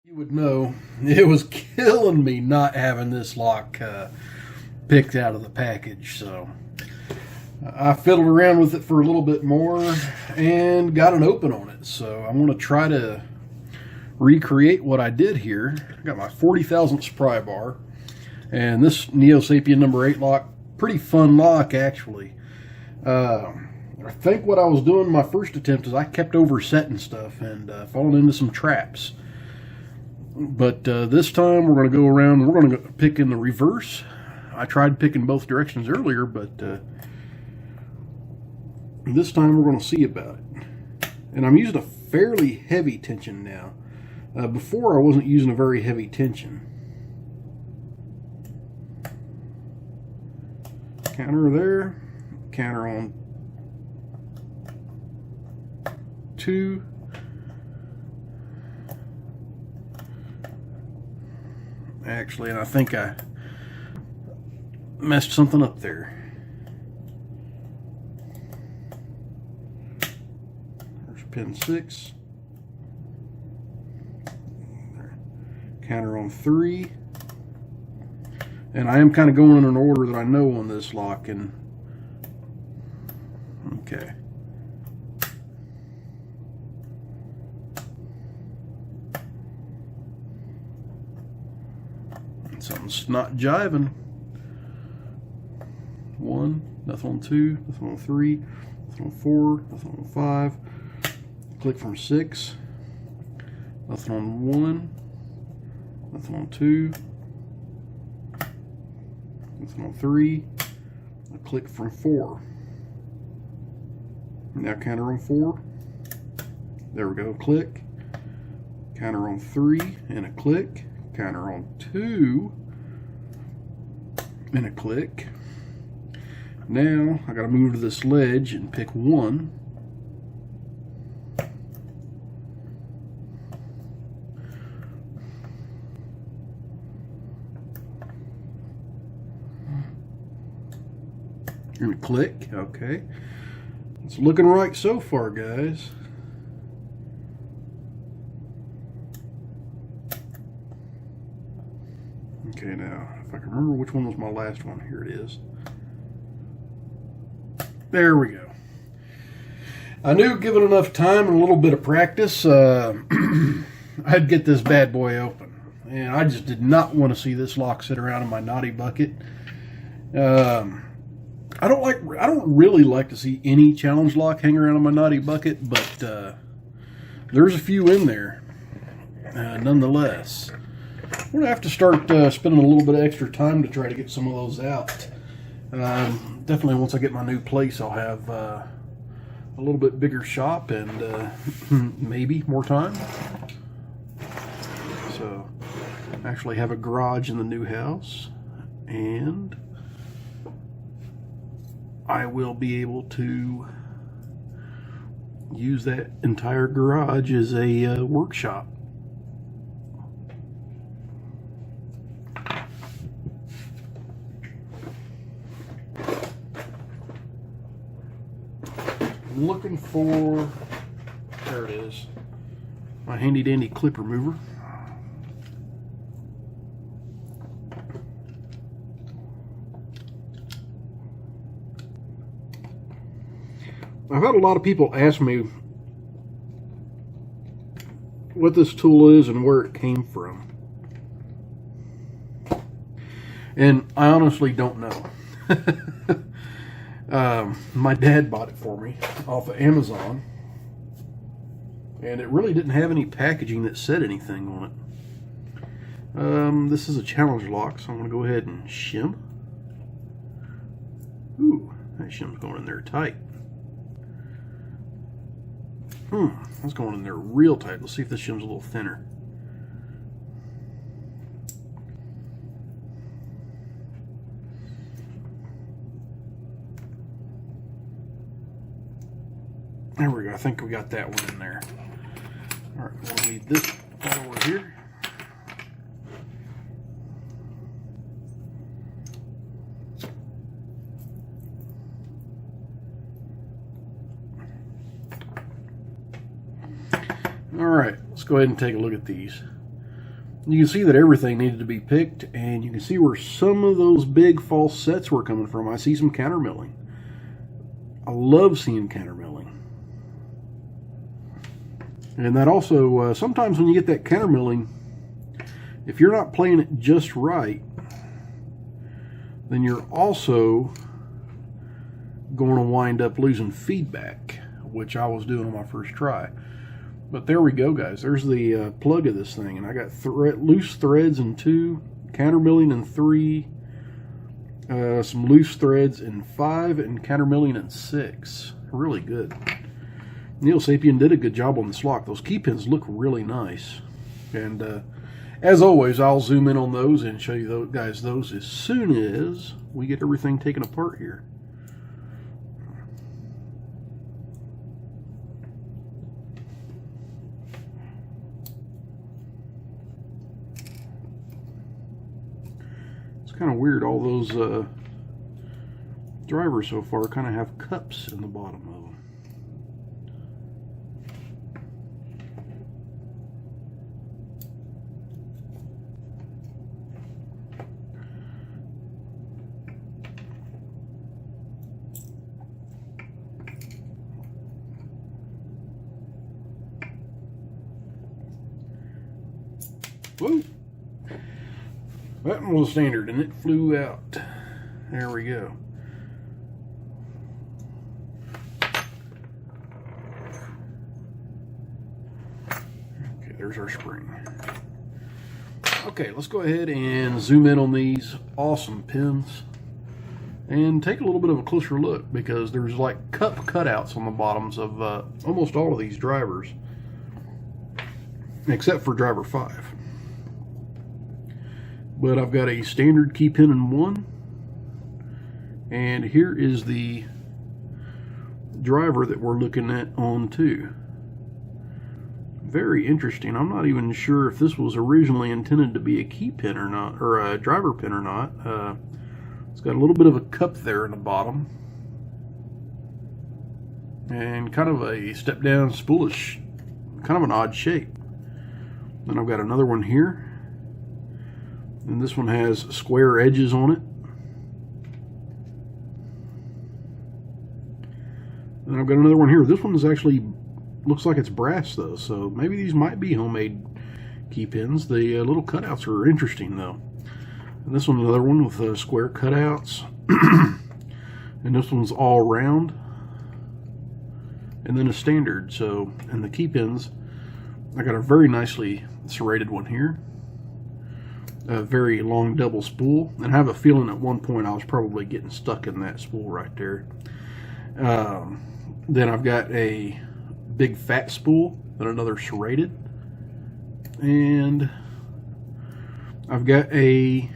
You would know it was killing me not having this lock picked out of the package, so I fiddled around with it for a little bit more and got an open on it. So I'm going to try to recreate what I did here. I got my 40 thousandths pry bar and this NeoSapien number 8 lock. Pretty fun lock, actually. I think what I was doing in my first attempt is I kept oversetting stuff and falling into some traps. But this time we're going to go around and we're going to pick in the reverse. I tried picking both directions earlier, but this time we're going to see about it. And I'm using a fairly heavy tension now. Before I wasn't using a very heavy tension. Counter there, counter on 2. Actually, and I think I messed something up there. There's pin 6. Counter on 3. And I am kind of going in an order that I know on this lock. And okay. Something's not jiving. 1, nothing on 2, nothing on 3, nothing on 4, nothing on 5. Click from 6, nothing on 1, nothing on 2, nothing on 3. I click from 4. Now counter on 4. There we go. Click. Counter on 3 and a click. Counter on 2 and a click. Now I got to move to this ledge and pick 1. And click. Okay, it's looking right so far, guys. Okay, now, if I can remember which one was my last one, here it is. There we go. I knew given enough time and a little bit of practice, I'd get this bad boy open. And I just did not want to see this lock sit around in my naughty bucket. I don't really like to see any challenge lock hang around in my naughty bucket, but there's a few in there, nonetheless. I'm going to have to start spending a little bit of extra time to try to get some of those out. Definitely once I get my new place, I'll have a little bit bigger shop and maybe more time. So, actually have a garage in the new house, and I will be able to use that entire garage as a workshop. I'm looking for, there it is, my handy dandy clip remover. I've had a lot of people ask me what this tool is and where it came from. And I honestly don't know. My dad bought it for me off of Amazon. And it really didn't have any packaging that said anything on it. This is a challenge lock, so I'm going to go ahead and shim. Ooh, that shim's going in there tight. That's going in there real tight. Let's see if this shim's a little thinner. There we go. I think we got that one in there. All right, we'll leave this over here. All right, let's go ahead and take a look at these. You can see that everything needed to be picked, and you can see where some of those big false sets were coming from. I see some countermilling. I love seeing countermilling. And that also, sometimes when you get that countermilling, if you're not playing it just right, then you're also going to wind up losing feedback, which I was doing on my first try. But there we go, guys. There's the plug of this thing, and I got loose threads in 2, countermilling in 3, some loose threads in 5, and countermilling in 6. Really good. NeoSapien did a good job on this lock. Those key pins look really nice. And as always, I'll zoom in on those and show you guys those as soon as we get everything taken apart here. Kind of weird, all those drivers so far kind of have cups in the bottom of them. Whoa! That one was standard and it flew out. There we go. Okay, there's our spring. Okay, let's go ahead and zoom in on these awesome pins and take a little bit of a closer look, because there's like cup cutouts on the bottoms of almost all of these drivers, except for driver 5. But I've got a standard key pin in 1, and here is the driver that we're looking at on 2. Very interesting. I'm not even sure if this was originally intended to be a key pin or not, or a driver pin or not. It's got a little bit of a cup there in the bottom, and kind of a step down spoolish, kind of an odd shape. Then I've got another one here. And this one has square edges on it. And I've got another one here. This one is actually, looks like it's brass though, so maybe these might be homemade key pins. The little cutouts are interesting though. And this one's another one with square cutouts. And this one's all round. And then a standard. So, and the key pins, I got a very nicely serrated one here. A very long double spool, and I have a feeling at one point I was probably getting stuck in that spool right there. Then I've got a big fat spool and another serrated, and I've got a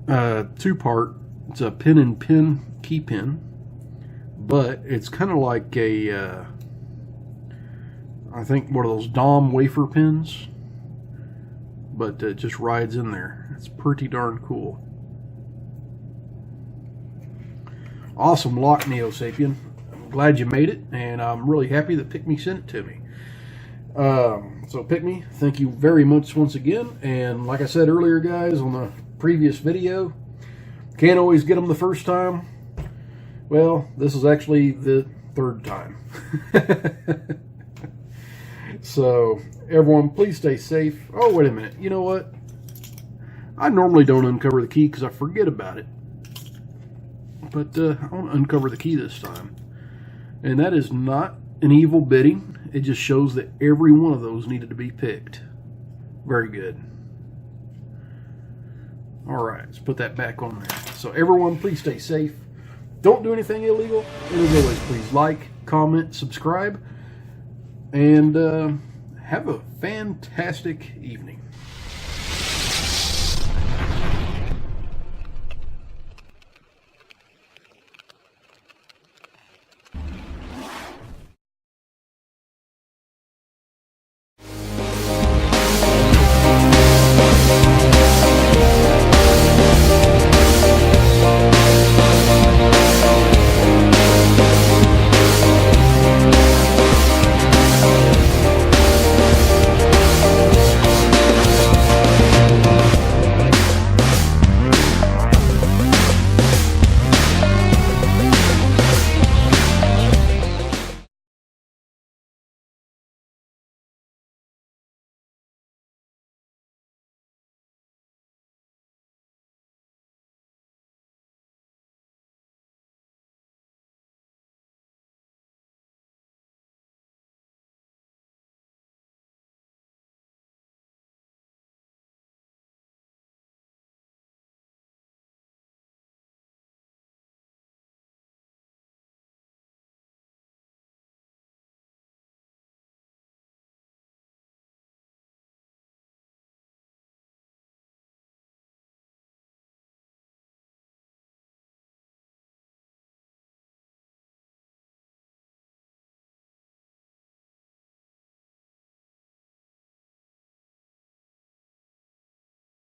2-part. It's a pin and pin key pin, but it's kind of like a I think one of those Dom wafer pins, but it just rides in there. It's pretty darn cool. Awesome lock, NeoSapien. I'm glad you made it, and I'm really happy that PickME sent it to me. So PickME, thank you very much once again. And like I said earlier, guys, on the previous video, can't always get them the first time. Well, this is actually the 3rd time. So everyone, please stay safe. Oh, wait a minute. You know what? I normally don't uncover the key because I forget about it. But I want to uncover the key this time. And that is not an evil bidding. It just shows that every one of those needed to be picked. Very good. Alright, let's put that back on there. So everyone, please stay safe. Don't do anything illegal. And as always, please like, comment, subscribe. And have a fantastic evening.